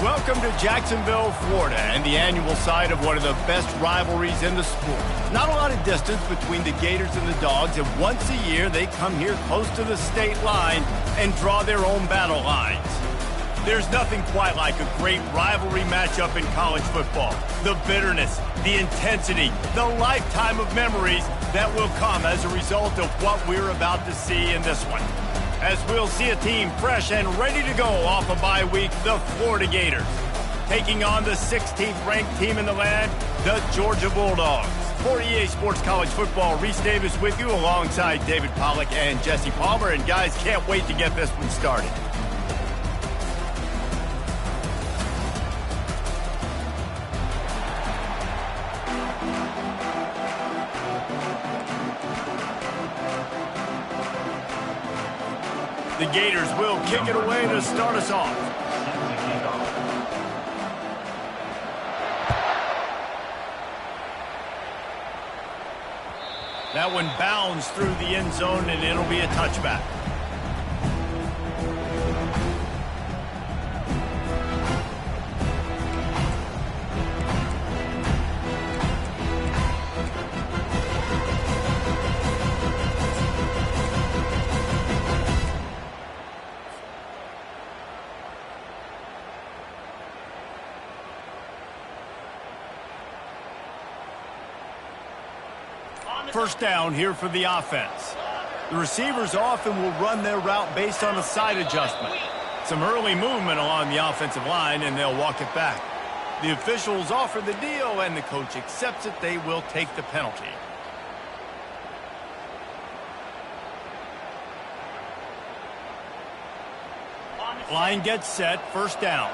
Welcome to Jacksonville, Florida, and the annual site of one of the best rivalries in the sport. Not a lot of distance between the Gators and the Dogs, and once a year they come here close to the state line and draw their own battle lines. There's nothing quite like a great rivalry matchup in college football. The bitterness, the intensity, the lifetime of memories that will come as a result of what we're about to see in this one. As we'll see a team fresh and ready to go off a bye week, the Florida Gators, taking on the 16th ranked team in the land, the Georgia Bulldogs. For EA Sports College Football, Reese Davis with you alongside David Pollack and Jesse Palmer. And guys, can't wait to get this one started. The Gators will kick it away to start us off. That one bounds through the end zone, and it'll be a touchback. First down here for the offense. The receivers often will run their route based on a side adjustment. Some early movement along the offensive line, and they'll walk it back. The officials offer the deal, and the coach accepts it. They will take the penalty. Line gets set, first down.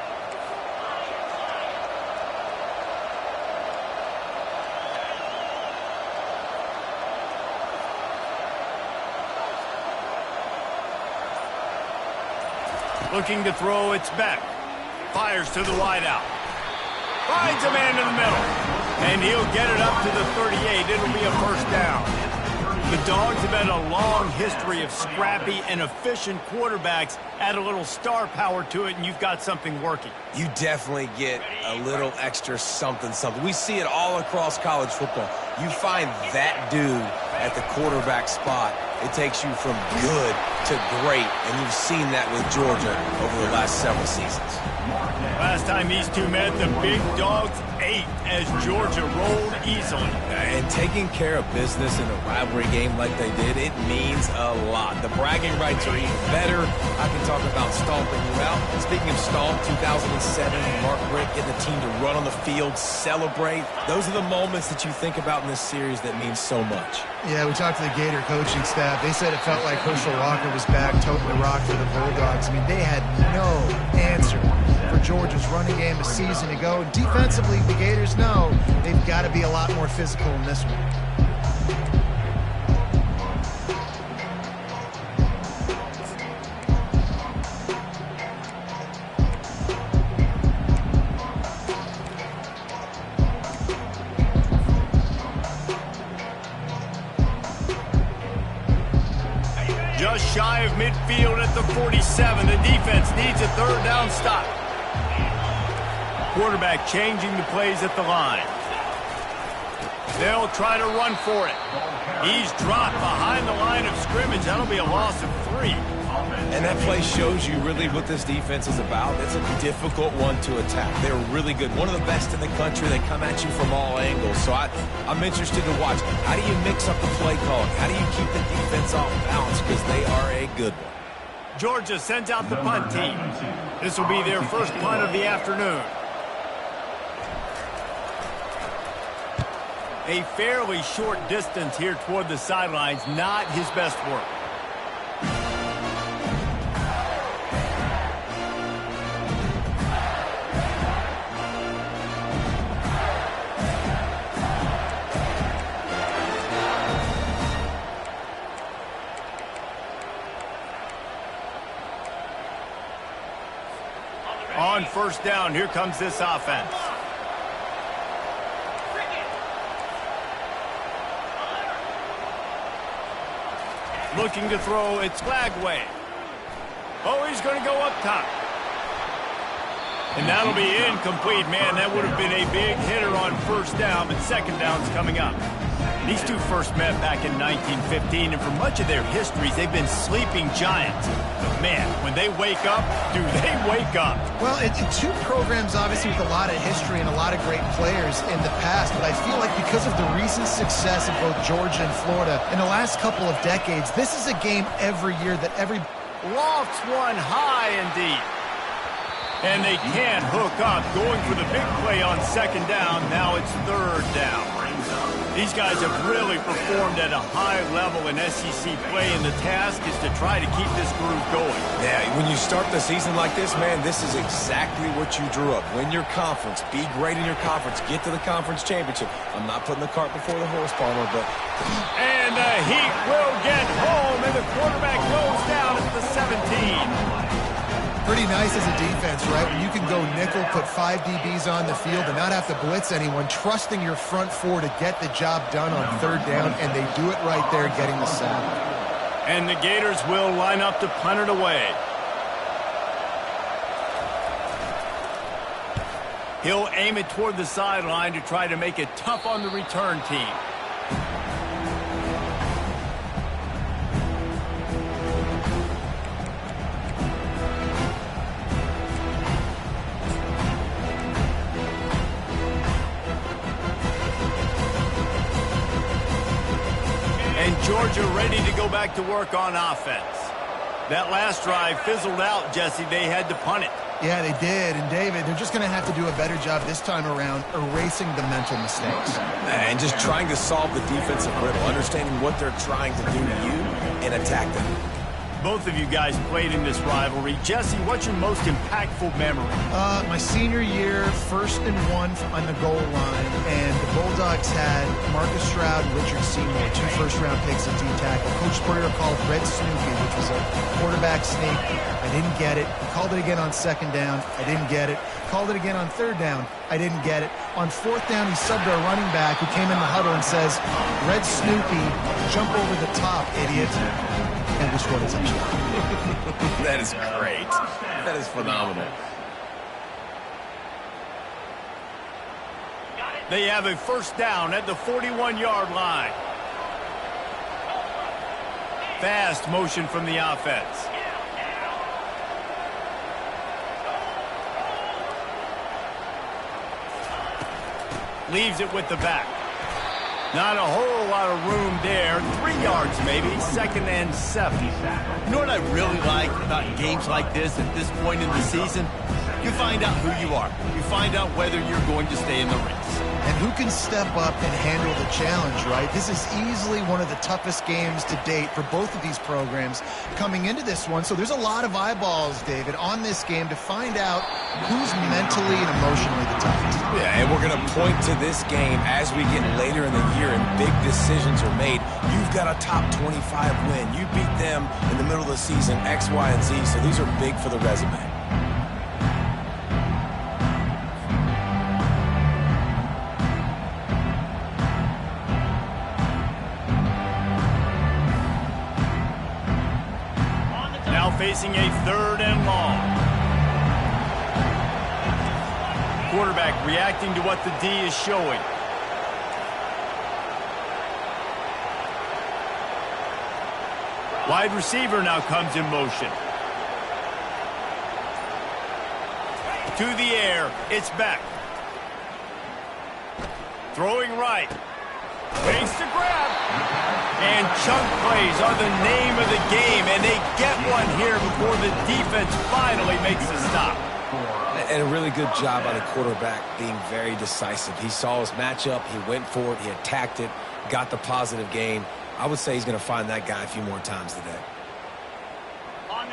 Looking to throw, it's back. Fires to the wideout. Finds a man in the middle. And he'll get it up to the 38. It'll be a first down. The Dogs have had a long history of scrappy and efficient quarterbacks. Add a little star power to it, and you've got something working. You definitely get a little extra something. We see it all across college football. You find that dude at the quarterback spot, it takes you from good to great, and you've seen that with Georgia over the last several seasons. Last time these two met, the Big Dogs ate as Georgia rolled easily. And taking care of business in a rivalry game like they did, it means a lot. The bragging rights are even better. I can talk about stomping you out. Speaking of stomp, 2007, Mark Richt getting the team to run on the field, celebrate. Those are the moments that you think about in this series that mean so much. Yeah, we talked to the Gator coaching staff. They said it felt like Herschel Walker was back toting the rock for the Bulldogs. I mean, they had no answer for Georgia's running game a season ago. Defensively, the Gators know they've got to be a lot more physical in this one. Just shy of midfield at the 47. The defense needs a third down stop. Quarterback changing the plays at the line. They'll try to run for it. He's dropped behind the line of scrimmage. That'll be a loss of 3. And that play shows you really what this defense is about. It's a difficult one to attack. They're really good. One of the best in the country. They come at you from all angles. So I'm interested to watch. How do you mix up the play calling? How do you keep the defense off balance? Because they are a good one. Georgia sends out the punt team. This will be their first punt of the afternoon. A fairly short distance here toward the sidelines, not his best work. On first down, here comes this offense. Looking to throw, it's Flagway. Oh, he's going to go up top. And that'll be incomplete. Man, that would have been a big hitter on first down, but second down's coming up. These two first met back in 1915, and for much of their histories, they've been sleeping giants. But man, when they wake up, do they wake up. Well, it's two programs, obviously, with a lot of history and a lot of great players in the past, but I feel like because of the recent success of both Georgia and Florida in the last couple of decades, this is a game every year that every... Lofts one high and deep. And they can't hook up, going for the big play on second down. Now it's third down. These guys have really performed at a high level in SEC play, and the task is to try to keep this groove going. Yeah, when you start the season like this, man, this is exactly what you drew up. Win your conference, be great in your conference, get to the conference championship. I'm not putting the cart before the horse, Palmer, but... And the Heat will get home, and the quarterback goes down at the 17. Pretty nice as a defense, right? When you can go nickel, put 5 DBs on the field and not have to blitz anyone, trusting your front four to get the job done on third down, and they do it right there, getting the sack. And the Gators will line up to punt it away. He'll aim it toward the sideline to try to make it tough on the return team. And Georgia ready to go back to work on offense. That last drive fizzled out, Jesse. They had to punt it. Yeah, they did. And, David, they're just going to have to do a better job this time around erasing the mental mistakes. And just trying to solve the defensive riddle, understanding what they're trying to do to you and attack them. Both of you guys played in this rivalry. Jesse, what's your most impactful memory? My senior year, 1st and 1 on the goal line, and the Bulldogs had Marcus Stroud and Richard Seymour, 2 first-round picks at D-tackle. Coach Spurrier called Red Snoopy, which was a quarterback sneak. I didn't get it. He called it again on second down. I didn't get it. Called it again on third down. I didn't get it. On fourth down, he subbed our running back who came in the huddle and says, Red Snoopy, jump over the top, idiot. And we scored a touchdown. That is great. That is phenomenal. They have a first down at the 41-yard line. Fast motion from the offense. Leaves it with the back. Not a whole lot of room there. 3 yards maybe. 2nd and 7. You know what I really like about games like this at this point in the season? You find out who you are. You find out whether you're going to stay in the race. And who can step up and handle the challenge, right? This is easily one of the toughest games to date for both of these programs coming into this one. So there's a lot of eyeballs, David, on this game to find out who's mentally and emotionally the toughest. Yeah, and we're going to point to this game as we get later in the year and big decisions are made. You've got a top 25 win. You beat them in the middle of the season, X, Y, and Z. So these are big for the resume. Facing a 3rd and long. Quarterback reacting to what the D is showing. Wide receiver now comes in motion. To the air, it's back. Throwing right. Waits to grab. And chunk plays are the name of the game, and they get one here before the defense finally makes a stop. And a really good job by the quarterback being very decisive. He saw his matchup, he went for it, he attacked it, got the positive gain. I would say he's going to find that guy a few more times today.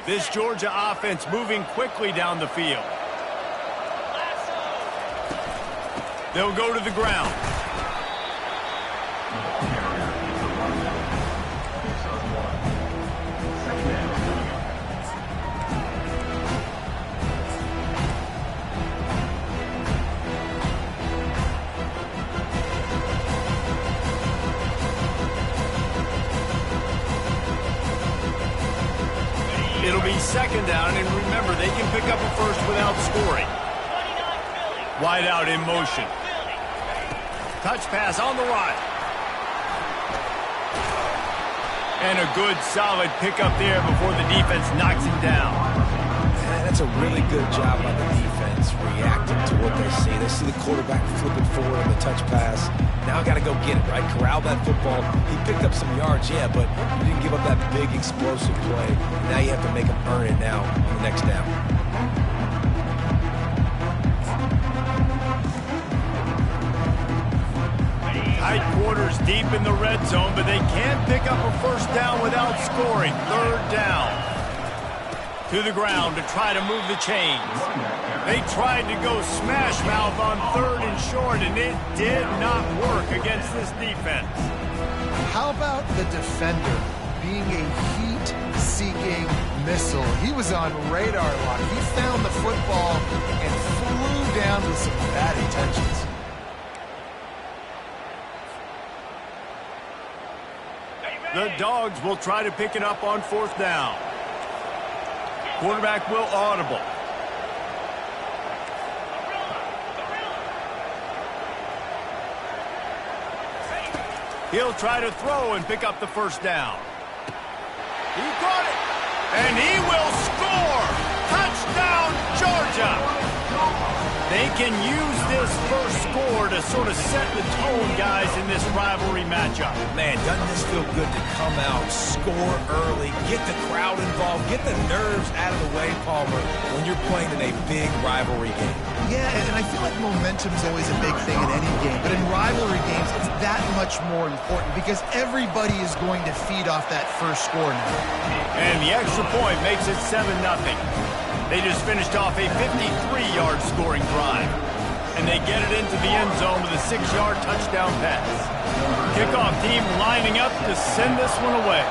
This Georgia offense moving quickly down the field. They'll go to the ground. It'll be 2nd down, and remember, they can pick up a first without scoring. Wide out in motion. Touch pass on the right. And a good, solid pickup there before the defense knocks him down. And that's a really good job by the defense, reacting to what they see. They see the quarterback flipping forward on the touch pass. Now got to go get it, right? Corral that football. He picked up some yards, yeah, but you didn't give up that big, explosive play. Now you have to make him earn it now on the next down. Tight quarters deep in the red zone, but they can't pick up a first down without scoring. Third down. To the ground to try to move the chains. They tried to go smash mouth on third and short, and it did not work against this defense. How about the defender being a heat-seeking missile? He was on radar lock. He found the football and flew down with some bad intentions. The Dogs will try to pick it up on fourth down. Quarterback will audible. He'll try to throw and pick up the first down. He caught it. And he will score. Touchdown, Georgia. They can use this first score to sort of set the tone, guys, in this rivalry matchup. Man, doesn't this feel good to come out, score early, get the crowd involved, get the nerves out of the way, Palmer, when you're playing in a big rivalry game? Yeah, and I feel like momentum's always a big thing in any game, but in rivalry games, it's that much more important because everybody is going to feed off that first score now. And the extra point makes it 7-0. They just finished off a 53-yard scoring drive. And they get it into the end zone with a 6-yard touchdown pass. Kickoff team lining up to send this one away.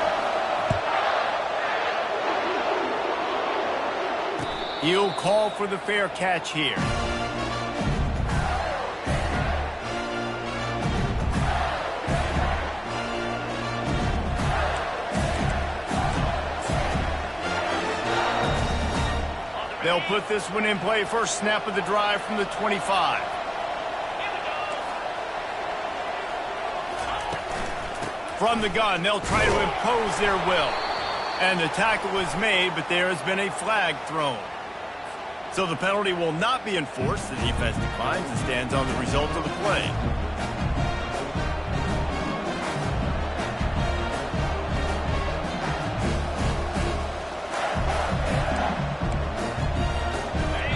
He'll call for the fair catch here. They'll put this one in play. First snap of the drive from the 25. From the gun, they'll try to impose their will. And the tackle is made, but there has been a flag thrown. So the penalty will not be enforced. The defense declines and stands on the result of the play.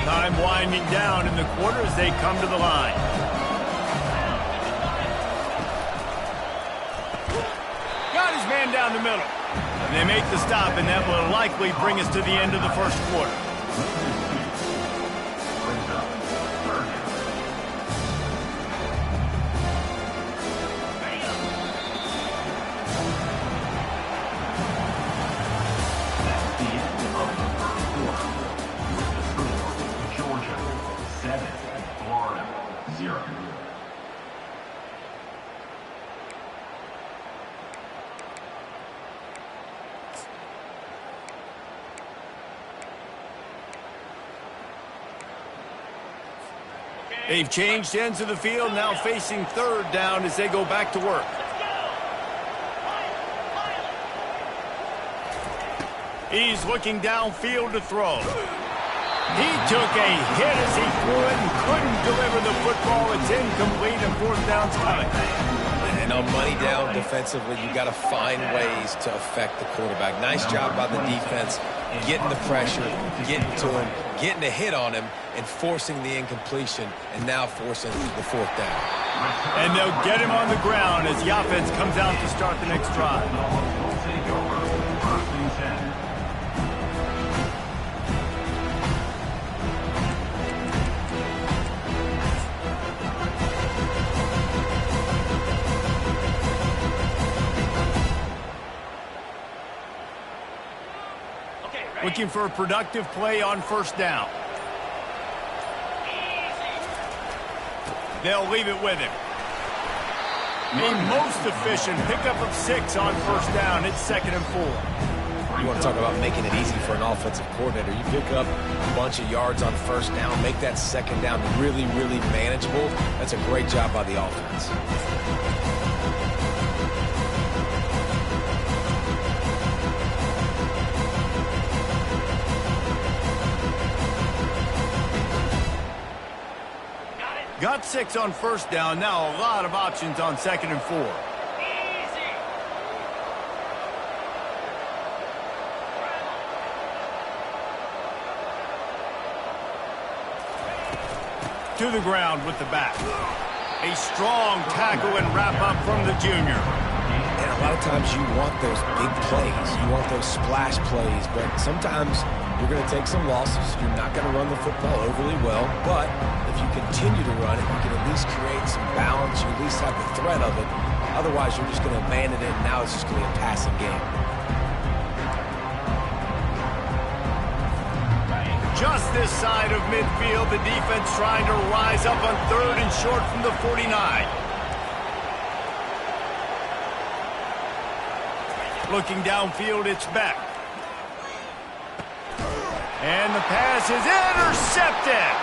Time winding down in the quarter as they come to the line. Got his man down the middle. And they make the stop, and that will likely bring us to the end of the first quarter. They've changed ends of the field, now facing third down as they go back to work. He's looking downfield to throw. He took a hit as he threw it and couldn't deliver the football. It's incomplete and fourth down's coming. And on money down defensively, you got to find ways to affect the quarterback. Nice job by the defense, getting the pressure, getting to him, getting a hit on him, and forcing the incompletion, and now forcing the fourth down. And they'll get him on the ground as the offense comes out to start the next drive. Looking for a productive play on first down. They'll leave it with him. A most efficient pickup of 6 on first down. It's 2nd and 4. You want to talk about making it easy for an offensive coordinator. You pick up a bunch of yards on first down, make that second down really, really manageable. That's a great job by the offense. Got 6 on first down. Now a lot of options on 2nd and 4. To the ground with the back. A strong tackle and wrap up from the junior. And a lot of times you want those big plays. You want those splash plays. But sometimes you're going to take some losses. You're not going to run the football overly well. But if you continue to run it, you can at least create some balance. You at least have the threat of it. Otherwise, you're just going to abandon it, and now it's just going to be a passing game. Just this side of midfield, the defense trying to rise up on 3rd and short from the 49. Looking downfield, it's back. And the pass is intercepted.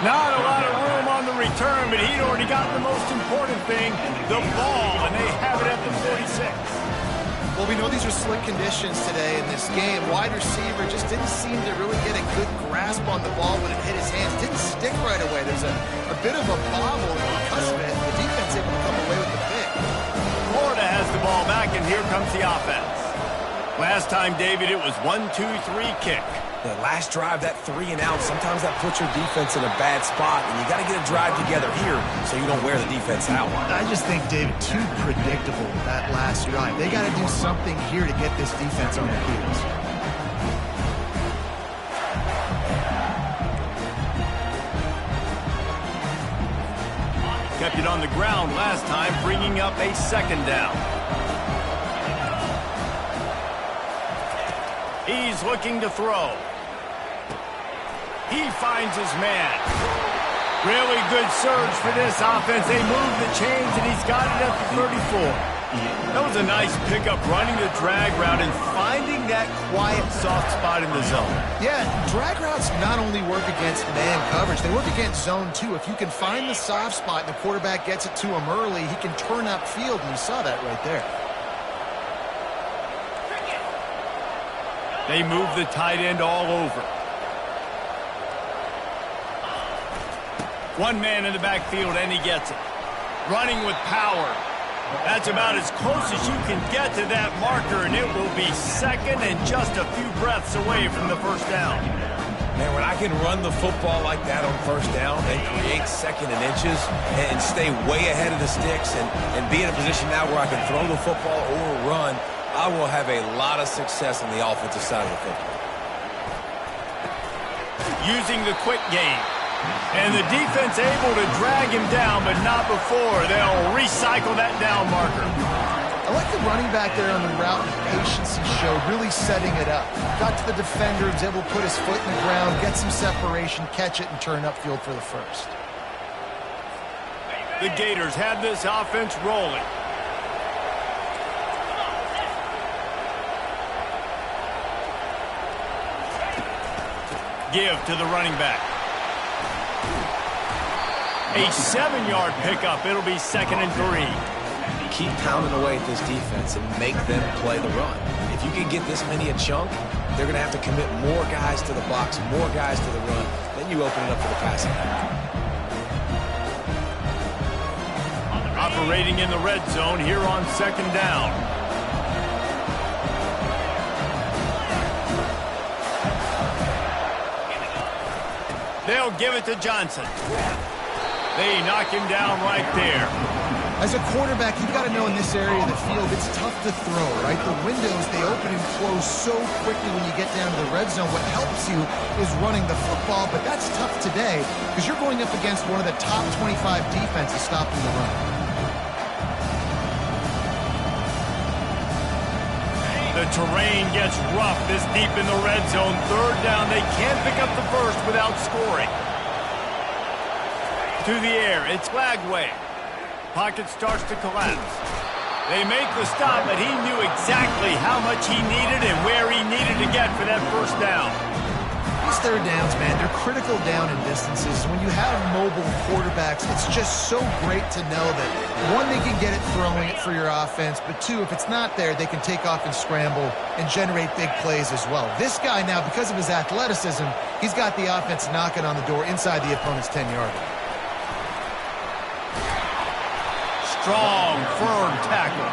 Not a lot of room on the return, but he'd already gotten the most important thing, the ball, and they have it at the 46. Well, we know these are slick conditions today in this game. Wide receiver just didn't seem to really get a good grasp on the ball when it hit his hands. Didn't stick right away. There's a bit of a bobble, and because of it, the defense able to come away with the pick. Florida has the ball back, and here comes the offense. Last time, David, it was 1-2-3 kick. The last drive, that 3 and out, sometimes that puts your defense in a bad spot, and you got to get a drive together here so you don't wear the defense out. I just think, David, too predictable that last drive. They got to do something here to get this defense on their heels. Kept it on the ground last time, bringing up a 2nd down. He's looking to throw. He finds his man. Really good surge for this offense. They move the chains, and he's got it at the 34. That was a nice pickup, running the drag route and finding that quiet, soft spot in the zone. Yeah, drag routes not only work against man coverage, they work against zone too. If you can find the soft spot and the quarterback gets it to him early, he can turn upfield, and you saw that right there. They move the tight end all over. One man in the backfield, and he gets it. Running with power. That's about as close as you can get to that marker, and it will be 2nd and just a few breaths away from the 1st down. Man, when I can run the football like that on 1st down and create 2nd and inches and stay way ahead of the sticks and be in a position now where I can throw the football or run, I will have a lot of success on the offensive side of the football. Using the quick game. And the defense able to drag him down, but not before. They'll recycle that down marker. I like the running back there on the route and patience he showed, really setting it up. Got to the defender, was able to put his foot in the ground, get some separation, catch it, and turn upfield for the 1st. The Gators have this offense rolling. Give to the running back. A 7-yard pickup. It'll be 2nd and 3. Keep pounding away at this defense and make them play the run. If you can get this many a chunk, they're going to have to commit more guys to the box, more guys to the run. Then you open it up for the passing game. Operating in the red zone here on 2nd down. They'll give it to Johnson. They knock him down right there. As a quarterback, you've got to know in this area of the field, it's tough to throw, right? The windows, they open and close so quickly when you get down to the red zone. What helps you is running the football, but that's tough today because you're going up against one of the top 25 defenses stopping the run. The terrain gets rough this deep in the red zone. 3rd down, they can't pick up the 1st without scoring. To the air, it's Lagway. Pocket starts to collapse. They make the stop, but he knew exactly how much he needed and where he needed to get for that first down. These third downs, man, they're critical down in distances. When you have mobile quarterbacks, it's just so great to know that, one, they can get it throwing it for your offense, but two, if it's not there, they can take off and scramble and generate big plays as well. This guy now, because of his athleticism, he's got the offense knocking on the door inside the opponent's 10-yard line. Strong, firm tackle.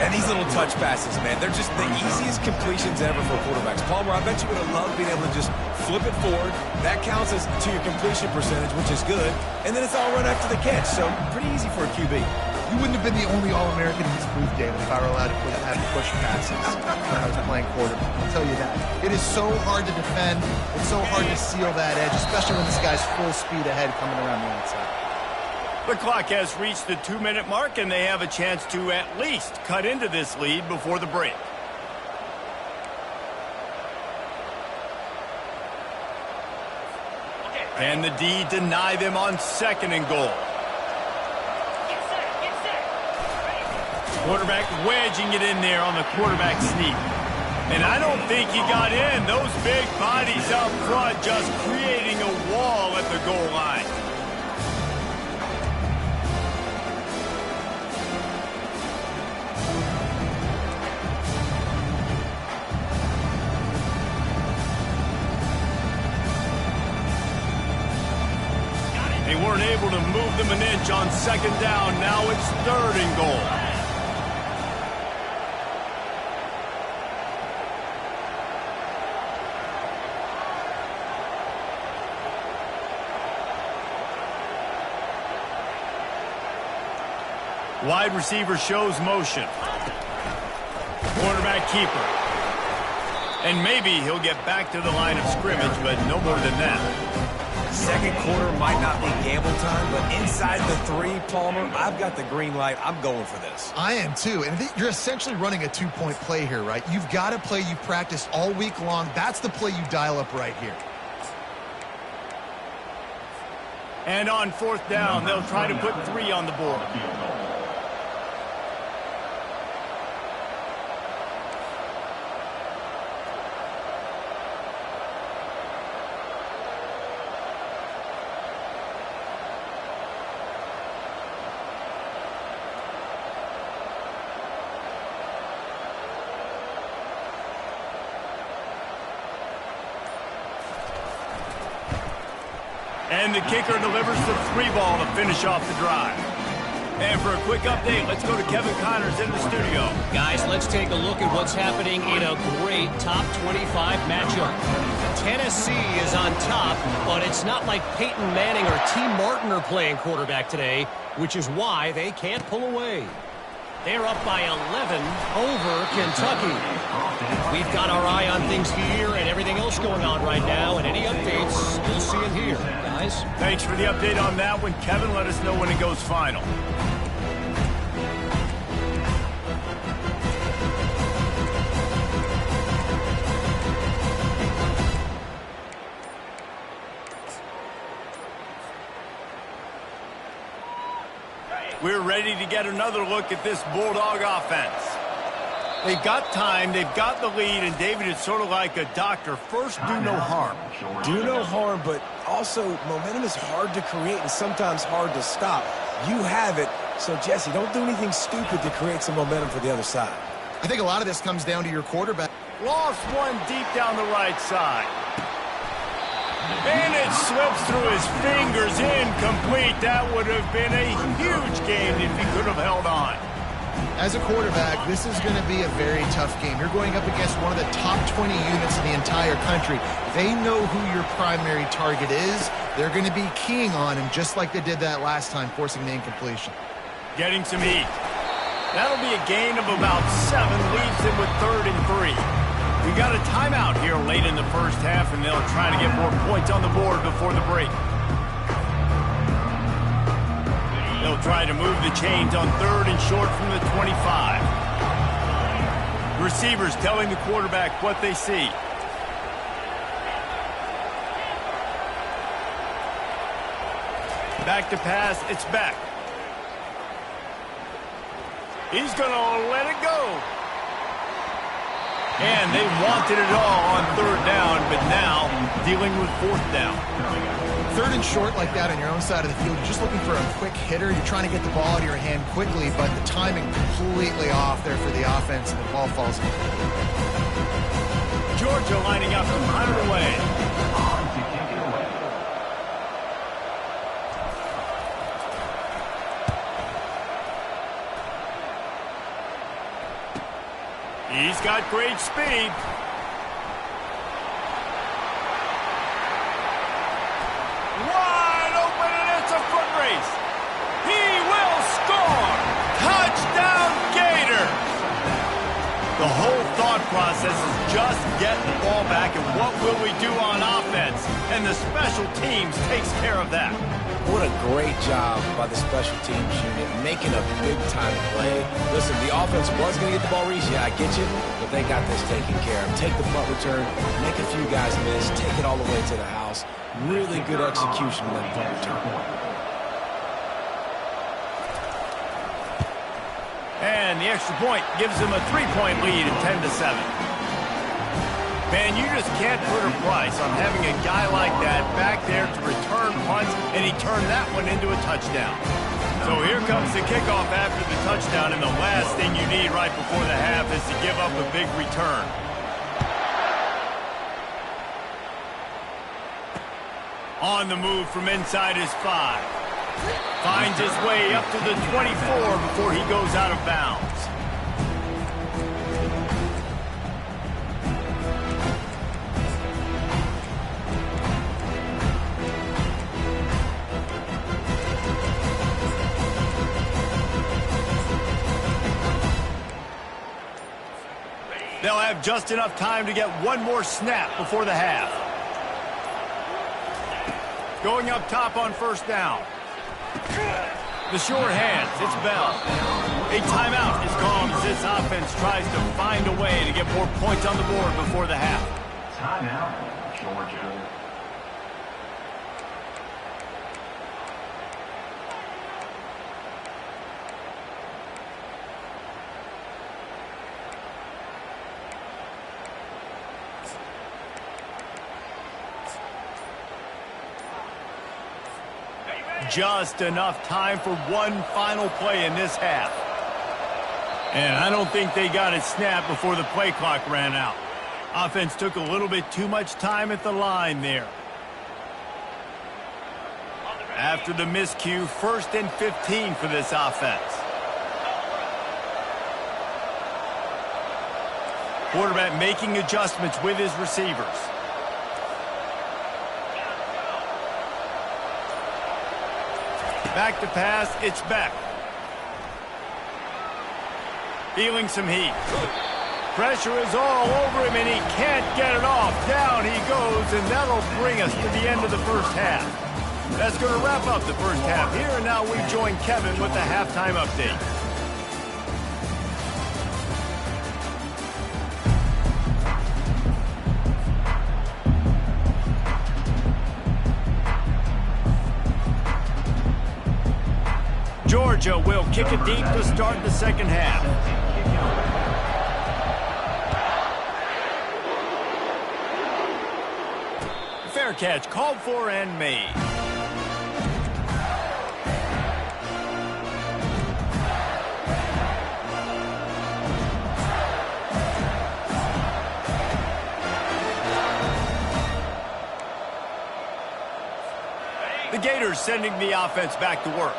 And these little touch passes, man, they're just the easiest completions ever for quarterbacks. Palmer, I bet you would have loved being able to just flip it forward. That counts as to your completion percentage, which is good. And then it's all run after the catch, so pretty easy for a QB. You wouldn't have been the only All-American in this booth, David, if I were allowed to have push passes when I was playing quarterback. I'll tell you that. It is so hard to defend. It's so hard to seal that edge, especially when this guy's full speed ahead coming around the outside. The clock has reached the 2-minute mark, and they have a chance to at least cut into this lead before the break. Can the D deny them on 2nd and goal? Quarterback wedging it in there on the quarterback sneak. And I don't think he got in. Those big bodies up front just creating a wall at the goal line. They weren't able to move them an inch on 2nd down. Now it's 3rd and goal. Wide receiver shows motion. Quarterback keeper. And maybe he'll get back to the line of scrimmage, but no more than that. Second quarter might not be gamble time, but inside the 3, Palmer, I've got the green light. I'm going for this. I am too, and you're essentially running a 2-point play here, right? You've got a play you practice all week long. That's the play you dial up right here. And on 4th down, they'll try to put 3 on the board. And the kicker delivers the 3 ball to finish off the drive. And for a quick update, let's go to Kevin Connors in the studio. Guys, let's take a look at what's happening in a great top 25 matchup. Tennessee is on top, but it's not like Peyton Manning or T. Martin are playing quarterback today, which is why they can't pull away. They're up by 11 over Kentucky. We've got our eye on things here and everything else going on right now, and any updates, we'll see it here, guys. Thanks for the update on that one, Kevin. Let us know when it goes final. We're ready to get another look at this Bulldog offense. They've got time, they've got the lead, and David, it's sort of like a doctor. First, do no harm. Do no harm, but also momentum is hard to create and sometimes hard to stop. You have it, so Jesse, don't do anything stupid to create some momentum for the other side. I think a lot of this comes down to your quarterback. Lost one deep down the right side. And it slips through his fingers, incomplete. That would have been a huge game if he could have held on. As a quarterback, this is going to be a very tough game. You're going up against one of the top 20 units in the entire country. They know who your primary target is. They're going to be keying on him just like they did that last time, forcing the incompletion. Getting some heat. That'll be a gain of about 7, leaves him with 3rd and 3. We got a timeout here late in the first half, and they'll try to get more points on the board before the break. They'll try to move the chains on 3rd and short from the 25. Receivers telling the quarterback what they see. Back to pass, it's back. He's going to let it go. And they wanted it all on third down, but now dealing with fourth down. Third and short like that on your own side of the field, you're just looking for a quick hitter. You're trying to get the ball out of your hand quickly, but the timing completely off there for the offense, and the ball falls. Georgia lining up from 100 away. He's got great speed. Wide open, and it's a foot race. He will score. Touchdown, Gators. The whole thought process is just get the ball back, and what will we do on offense? And the special teams takes care of that. What a great job by the special teams unit, making a big-time play. Listen, the offense was going to get the ball, Reese. Yeah, I get you, but they got this taken care of. Take the punt return, make a few guys miss, take it all the way to the house. Really good execution in that punt return. And the extra point gives them a 3-point lead at 10-7. Man, you just can't put a price on having a guy like that back there to return punts, and he turned that one into a touchdown. So here comes the kickoff after the touchdown, and the last thing you need right before the half is to give up a big return. On the move from inside his 5. Finds his way up to the 24 before he goes out of bounds. They'll have just enough time to get one more snap before the half. Going up top on first down. The short hands, it's Bell. A timeout is called as this offense tries to find a way to get more points on the board before the half. Timeout, Georgia. Just enough time for one final play in this half. And I don't think they got it snapped before the play clock ran out. Offense took a little bit too much time at the line there. After the miscue, 1st and 15 for this offense. Quarterback making adjustments with his receivers. Back to pass, it's Beck. Feeling some heat. Pressure is all over him, and he can't get it off. Down he goes, and that'll bring us to the end of the first half. That's going to wrap up the first half here, and now we join Kevin with the halftime update. Georgia will kick it deep to start the second half. Fair catch called for and made. The Gators sending the offense back to work.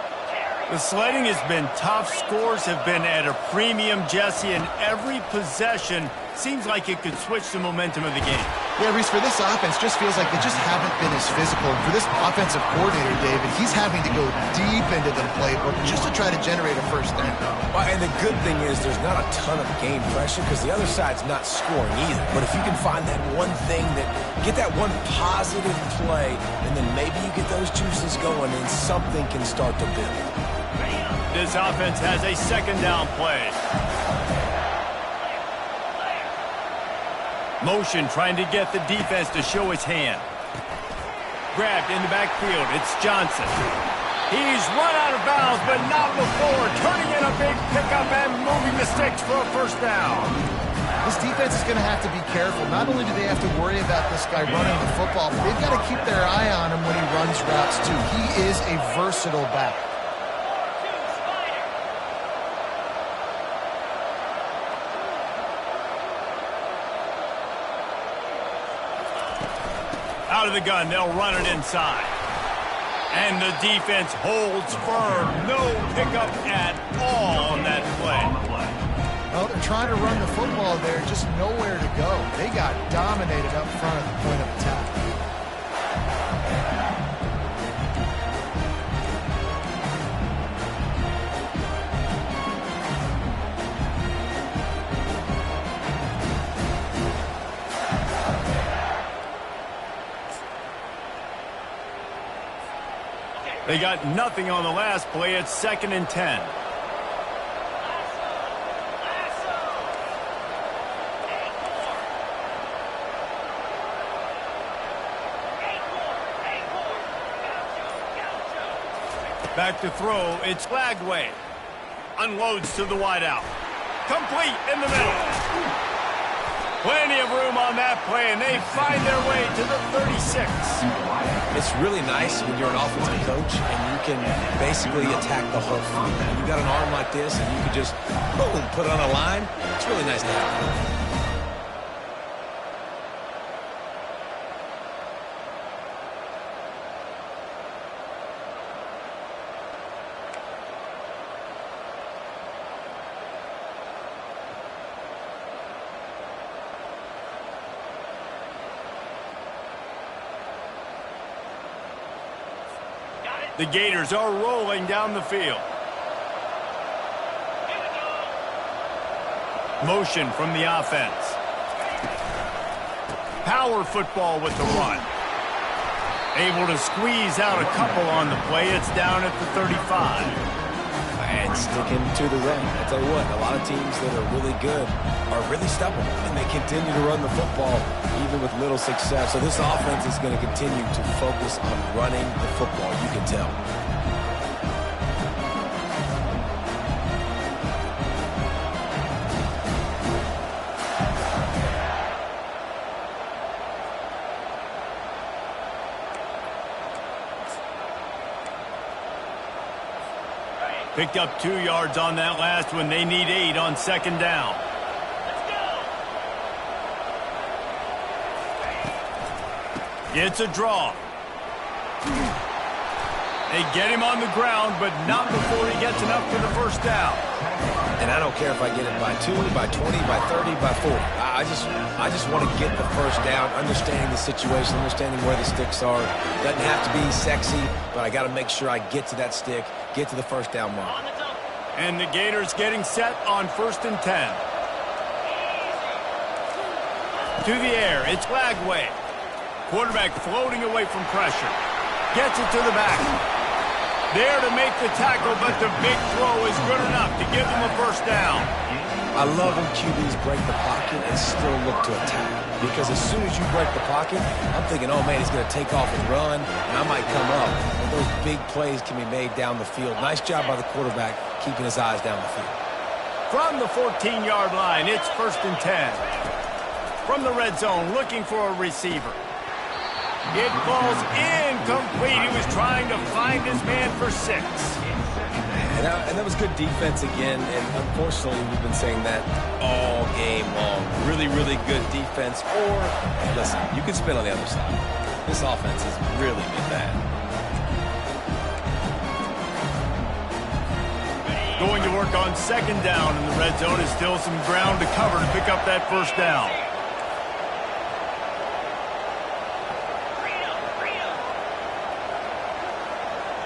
The sledding has been tough. Scores have been at a premium, Jesse, and every possession seems like it could switch the momentum of the game. Yeah, Reese, for this offense, just feels like they just haven't been as physical. And for this offensive coordinator, David, he's having to go deep into the playbook just to try to generate a first down. Well, and the good thing is there's not a ton of game pressure because the other side's not scoring either. But if you can find that one thing, get that one positive play, and then maybe you get those juices going and something can start to build. This offense has a second down play. Motion trying to get the defense to show its hand. Grabbed in the backfield. It's Johnson. He's run out of bounds, but not before turning in a big pickup and moving the sticks for a first down. This defense is going to have to be careful. Not only do they have to worry about this guy running the football, but they've got to keep their eye on him when he runs routes too. He is a versatile back. Out of the gun, they'll run it inside. And the defense holds firm. No pickup at all on that play. Well, they're trying to run the football there, just nowhere to go. They got dominated up front at the point of attack. They got nothing on the last play. It's 2nd and 10. Back to throw. It's Lagway. Unloads to the wideout. Complete in the middle. Plenty of room on that play, and they find their way to the 36. It's really nice when you're an offensive coach and you can basically attack the whole field. You got an arm like this and you can just, boom, put it on a line. It's really nice to have. The Gators are rolling down the field. Motion from the offense. Power football with the run. Able to squeeze out a couple on the play. It's down at the 35. And sticking to the run. I tell you what, a lot of teams that are really good are really stubborn, and they continue to run the football even with little success. So this offense is going to continue to focus on running the football, you can tell. Picked up 2 yards on that last one. They need 8 on 2nd down. It's a draw. They get him on the ground, but not before he gets enough for the first down. And I don't care if I get it by 2, by 20, by 30, by 40. I just want to get the first down, understanding the situation, understanding where the sticks are. Doesn't have to be sexy, but I got to make sure I get to that stick, get to the first down mark. And the Gators getting set on 1st and 10. To the air, it's Lagway. Quarterback floating away from pressure. Gets it to the back. There to make the tackle, but the big throw is good enough to give them a first down. I love when QBs break the pocket and still look to attack. Because as soon as you break the pocket, I'm thinking, oh, man, he's going to take off and run, and I might come up. And those big plays can be made down the field. Nice job by the quarterback keeping his eyes down the field. From the 14-yard line, it's 1st and 10. From the red zone, looking for a receiver. It falls incomplete. He was trying to find his man for 6. And that was good defense again, and unfortunately we've been saying that all game long. Really, really good defense, or, listen, you can spin on the other side. This offense has really been bad. Going to work on 2nd down in the red zone is still some ground to cover to pick up that first down.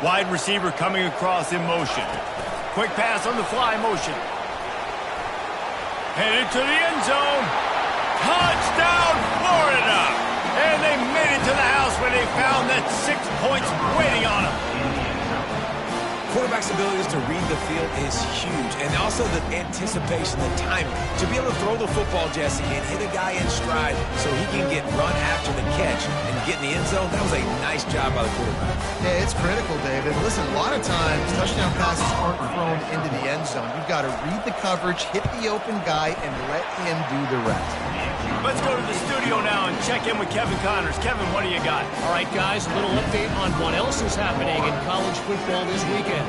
Wide receiver coming across in motion. Quick pass on the fly motion. Headed to the end zone. Touchdown, Florida! And they made it to the house where they found that 6 points waiting on them. quarterback's ability to read the field is huge, and also the anticipation, the timing. To be able to throw the football, Jesse, and hit a guy in stride so he can get run after the catch and get in the end zone, that was a nice job by the quarterback. Yeah, it's critical, David. Listen, a lot of times, touchdown passes aren't thrown into the end zone. You've got to read the coverage, hit the open guy, and let him do the rest. Let's go to the studio now and check in with Kevin Connors. Kevin, what do you got? All right, guys, a little update on what else is happening in college football this weekend.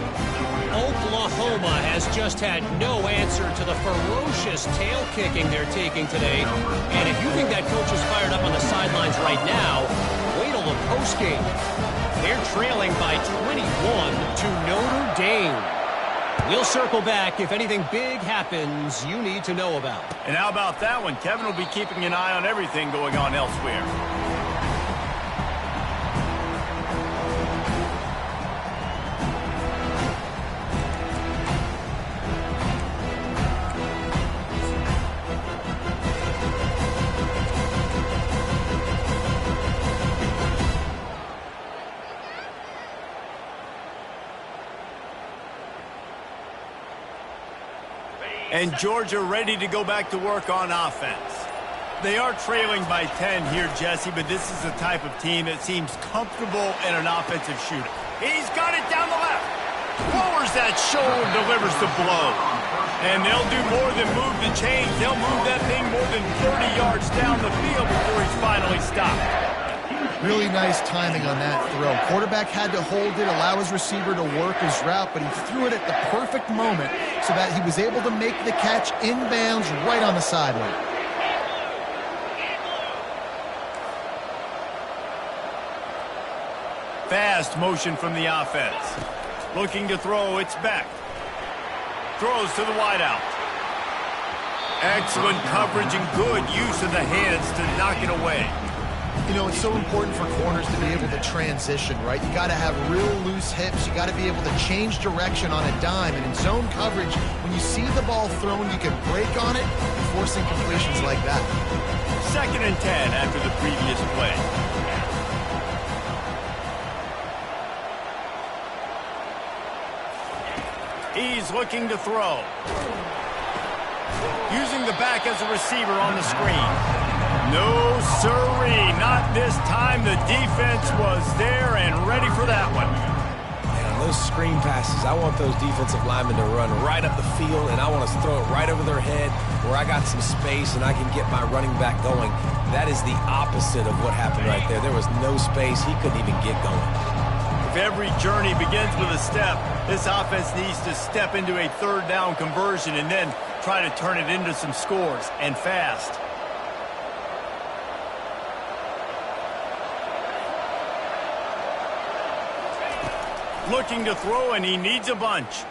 Oklahoma has just had no answer to the ferocious tail kicking they're taking today. And if you think that coach is fired up on the sidelines right now, wait till the postgame. They're trailing by 21 to Notre Dame. We'll circle back if anything big happens you need to know about. And how about that one? Kevin will be keeping an eye on everything going on elsewhere. And Georgia ready to go back to work on offense. They are trailing by 10 here, Jesse, but this is the type of team that seems comfortable in an offensive shooting. He's got it down the left. Lowers that shoulder, delivers the blow. And they'll do more than move the chains. They'll move that thing more than 30 yards down the field before he's finally stopped. Really nice timing on that throw. Quarterback had to hold it, allow his receiver to work his route, but he threw it at the perfect moment so that he was able to make the catch inbounds right on the sideline. Fast motion from the offense. Looking to throw, it's back. Throws to the wideout. Excellent coverage and good use of the hands to knock it away. You know, it's so important for corners to be able to transition, right? You got to have real loose hips. You got to be able to change direction on a dime. And in zone coverage, when you see the ball thrown, you can break on it, forcing completions like that. 2nd and 10 after the previous play. He's looking to throw. Using the back as a receiver on the screen. No, sirree, not this time. The defense was there and ready for that one. And on those screen passes, I want those defensive linemen to run right up the field, and I want to throw it right over their head where I got some space and I can get my running back going. That is the opposite of what happened right there. There was no space. He couldn't even get going. If every journey begins with a step, this offense needs to step into a 3rd down conversion and then try to turn it into some scores, and fast. Looking to throw, and he needs a bunch.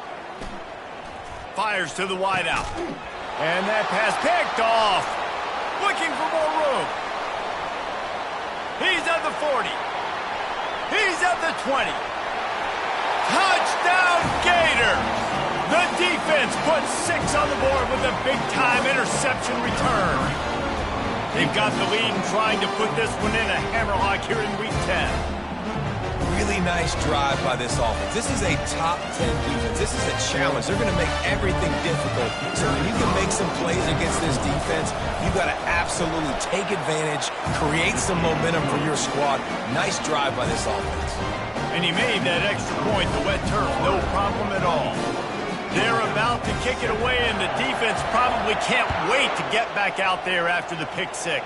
Fires to the wideout. And that pass picked off. Looking for more room. He's at the 40. He's at the 20. Touchdown, Gator! The defense puts 6 on the board with a big-time interception return. They've got the lead and trying to put this one in a hammerlock here in Week 10. Really nice drive by this offense. This is a top 10 defense. This is a challenge. They're going to make everything difficult. So when you can make some plays against this defense, you got to absolutely take advantage, create some momentum for your squad. Nice drive by this offense. And he made that extra point, the wet turf, no problem at all. They're about to kick it away, and the defense probably can't wait to get back out there after the pick 6.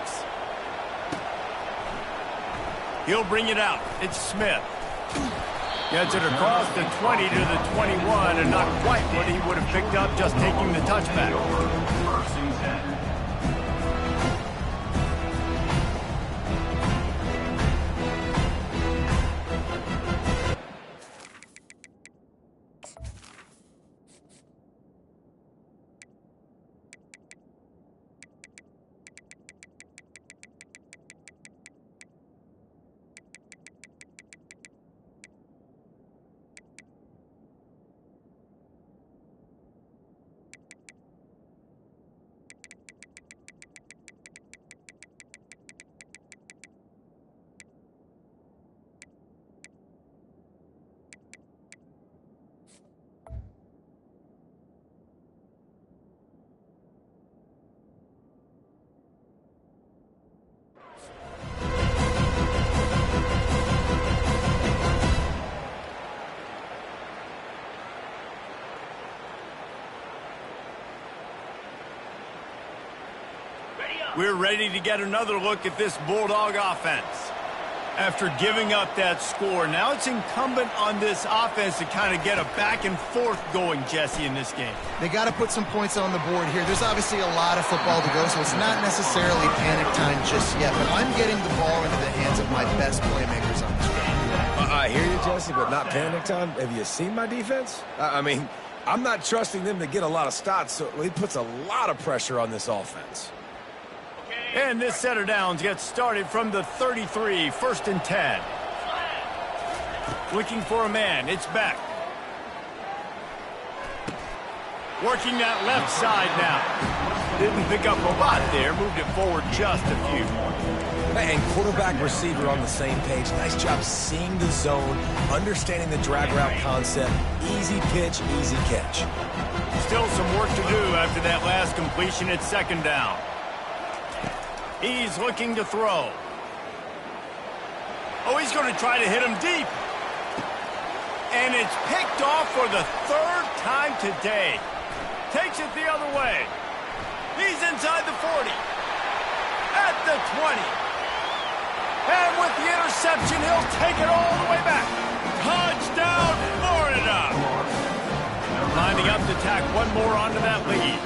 He'll bring it out. It's Smith. Gets it across the 20 to the 21, and not quite what he would have picked up just taking the touchback. We're ready to get another look at this Bulldog offense. After giving up that score, now it's incumbent on this offense to kind of get a back and forth going, Jesse, in this game. They got to put some points on the board here. There's obviously a lot of football to go, so it's not necessarily panic time just yet, but I'm getting the ball into the hands of my best playmakers on this game. I hear you, Jesse, but not panic time. Have you seen my defense? I mean, I'm not trusting them to get a lot of stops, so it puts a lot of pressure on this offense. And this set of downs gets started from the 33, 1st and 10. Looking for a man, it's back. Working that left side now. Didn't pick up a lot there, moved it forward just a few. And quarterback receiver on the same page. Nice job seeing the zone, understanding the drag route concept. Easy pitch, easy catch. Still some work to do after that last completion at 2nd down. He's looking to throw. Oh, he's going to try to hit him deep. And it's picked off for the 3rd time today. Takes it the other way. He's inside the 40. At the 20. And with the interception, he'll take it all the way back. Touchdown, Florida. Lining up to tack one more onto that lead.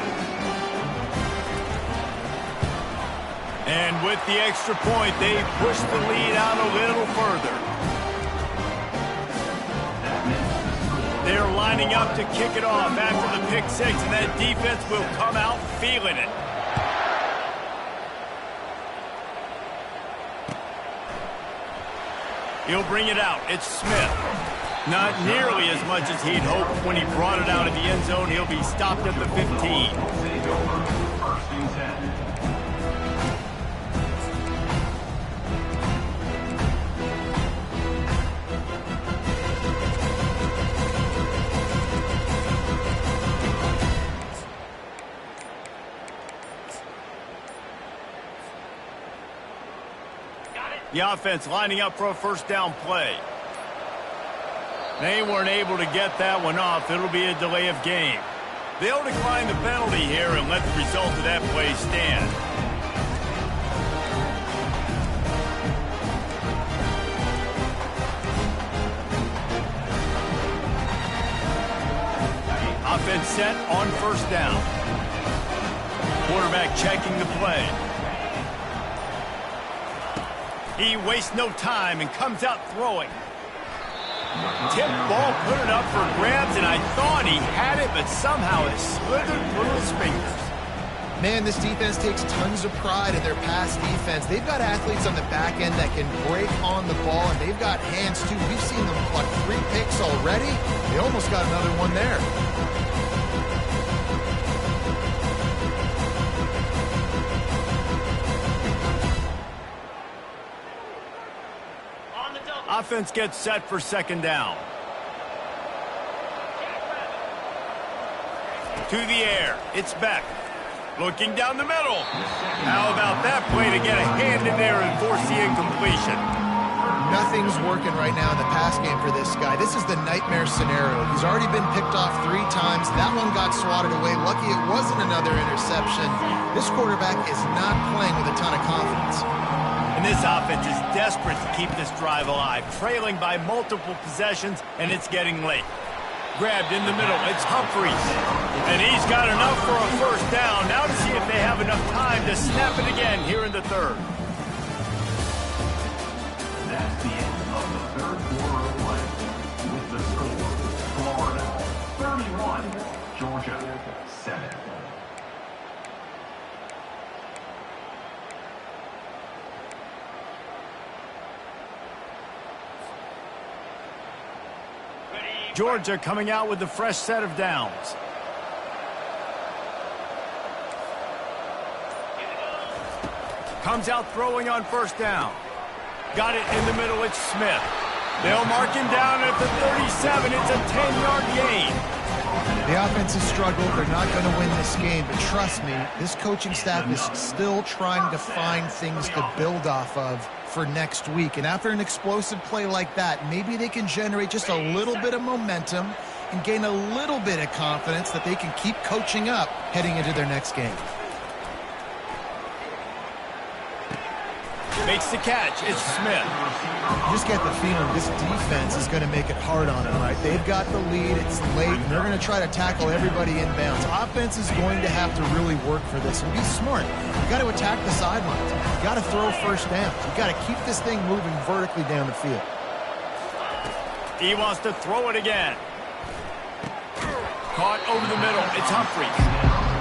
And with the extra point, they push the lead out a little further. They're lining up to kick it off after the pick 6, and that defense will come out feeling it. He'll bring it out. It's Smith. Not nearly as much as he'd hoped when he brought it out of the end zone. He'll be stopped at the 15. The offense lining up for a 1st down play. They weren't able to get that one off. It'll be a delay of game. They'll decline the penalty here and let the result of that play stand. Offense set on 1st down. Quarterback checking the play. He wastes no time and comes out throwing. Tip ball, put it up for grabs, and I thought he had it, but somehow it slithered through his fingers. Man, this defense takes tons of pride in their pass defense. They've got athletes on the back end that can break on the ball, and they've got hands, too. We've seen them pluck 3 picks already. They almost got another one there. Offense gets set for 2nd down. To the air. It's Beck. Looking down the middle. How about that play to get a hand in there and force the incompletion? Nothing's working right now in the pass game for this guy. This is the nightmare scenario. He's already been picked off 3 times. That one got swatted away. Lucky it wasn't another interception. This quarterback is not playing with a ton of confidence. And this offense is desperate to keep this drive alive, trailing by multiple possessions, and it's getting late. Grabbed in the middle, it's Humphries. And he's got enough for a 1st down. Now to see if they have enough time to snap it again here in the 3rd. That's the end of the 3rd quarter of play. With the score, Florida 31, Georgia 7. Georgia coming out with a fresh set of downs. Comes out throwing on 1st down. Got it in the middle, it's Smith. They'll mark him down at the 37. It's a 10-yard gain. The offense has struggled. They're not going to win this game, but trust me, this coaching staff is still trying to find things to build off of for next week. And after an explosive play like that, maybe they can generate just a little bit of momentum and gain a little bit of confidence that they can keep coaching up heading into their next game. Makes the catch. It's Smith. You just get the feeling this defense is going to make it hard on them, right? They've got the lead. It's late, and they're going to try to tackle everybody inbounds. Offense is going to have to really work for this and be smart. You got to attack the sidelines. You got to throw first downs. You got to keep this thing moving vertically down the field. He wants to throw it again. Caught over the middle. It's Humphries.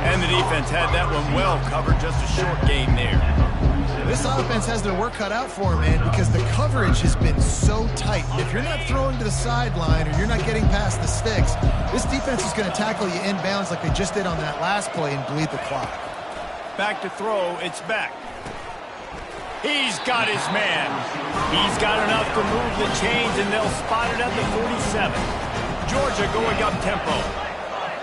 And the defense had that one well covered. Just a short gain there. This offense has their work cut out for them, man, because the coverage has been so tight. If you're not throwing to the sideline or you're not getting past the sticks, this defense is going to tackle you inbounds like they just did on that last play and bleed the clock. Back to throw. It's back. He's got his man. He's got enough to move the chains, and they'll spot it at the 47. Georgia going up tempo.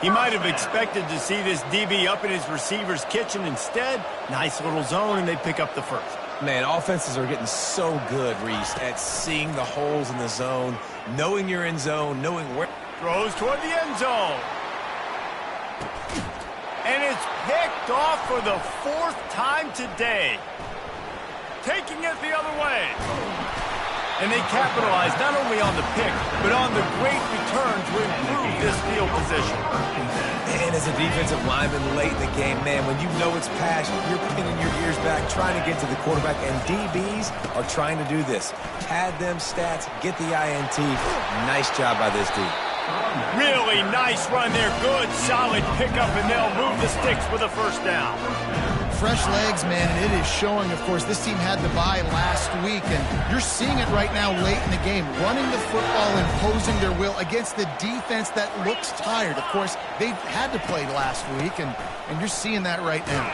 He might have expected to see this DB up in his receiver's kitchen. Instead, nice little zone, and they pick up the first. Man, offenses are getting so good, Reese, at seeing the holes in the zone, knowing you're in zone, knowing where. Throws toward the end zone. And it's picked off for the 4th time today. Taking it the other way. And they capitalize not only on the pick, but on the great return to improve this field position. And as a defensive lineman late in the game, man, when you know it's pass, you're pinning your ears back, trying to get to the quarterback, and DBs are trying to do this. Pad them stats, get the INT. Nice job by this D. Really nice run there. Good, solid pickup, and they'll move the sticks with a first down. Fresh legs, man, and it is showing. Of course, this team had the bye last week, and you're seeing it right now late in the game, running the football, imposing their will against the defense that looks tired. Of course, they had to play last week, and you're seeing that right now.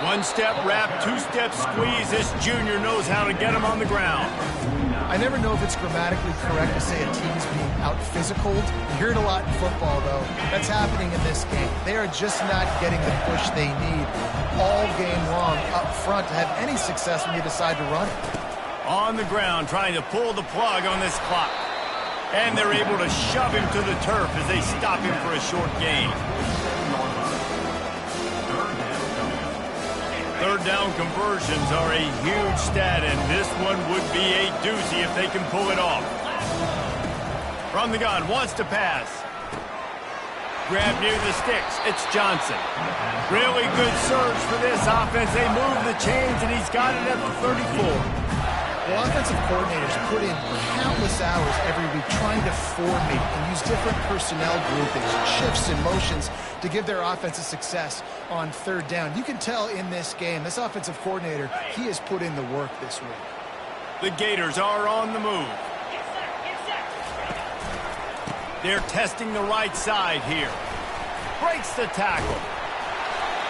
One-step wrap, two-step squeeze. This junior knows how to get him on the ground. I never know if it's grammatically correct to say a team's being out-physicaled. You hear it a lot in football, though. That's happening in this game. They are just not getting the push they need all game long up front to have any success when you decide to run it. On the ground, trying to pull the plug on this clock. And they're able to shove him to the turf as they stop him for a short gain. Third down conversions are a huge stat, and this one would be a doozy if they can pull it off. From the gun, wants to pass. Grab near the sticks. It's Johnson. Really good surge for this offense. They move the chains, and he's got it at the 34. Well, offensive coordinators put in countless hours every week trying to formate and use different personnel groupings, shifts, and motions to give their offense a success on third down. You can tell in this game, this offensive coordinator, he has put in the work this week. The Gators are on the move. They're testing the right side here. Breaks the tackle.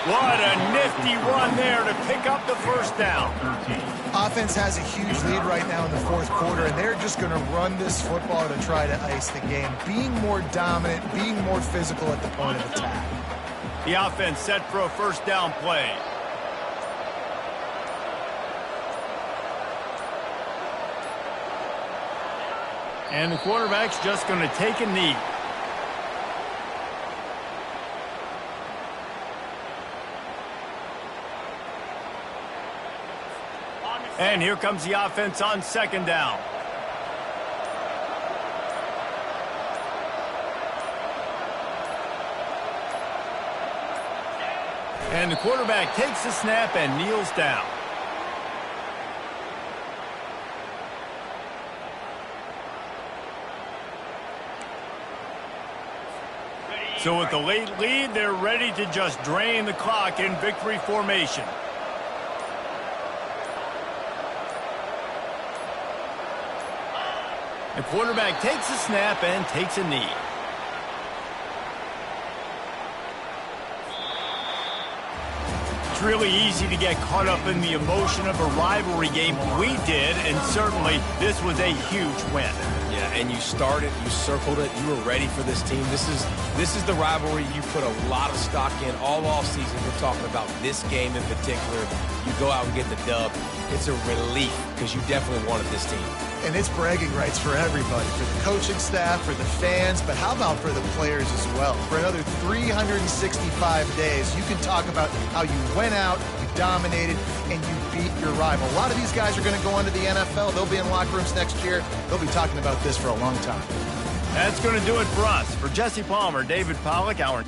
What a nifty run there to pick up the first down. Offense has a huge lead right now in the fourth quarter, and they're just going to run this football to try to ice the game. Being more dominant, being more physical at the point of attack. The offense set for a first down play. And the quarterback's just going to take a knee. And here comes the offense on second down. And the quarterback takes the snap and kneels down. So with the late lead, they're ready to just drain the clock in victory formation. The quarterback takes a snap and takes a knee. It's really easy to get caught up in the emotion of a rivalry game. We did, and certainly this was a huge win. Yeah, and you started, you circled it, you were ready for this team. This is the rivalry you put a lot of stock in all offseason. We're talking about this game in particular. You go out and get the dub. It's a relief because you definitely wanted this team. And it's bragging rights for everybody, for the coaching staff, for the fans, but how about for the players as well? For another 365 days, you can talk about how you went out, you dominated, and you beat your rival. A lot of these guys are going to go on to the NFL. They'll be in locker rooms next year. They'll be talking about this for a long time. That's going to do it for us. For Jesse Palmer, David Pollack, our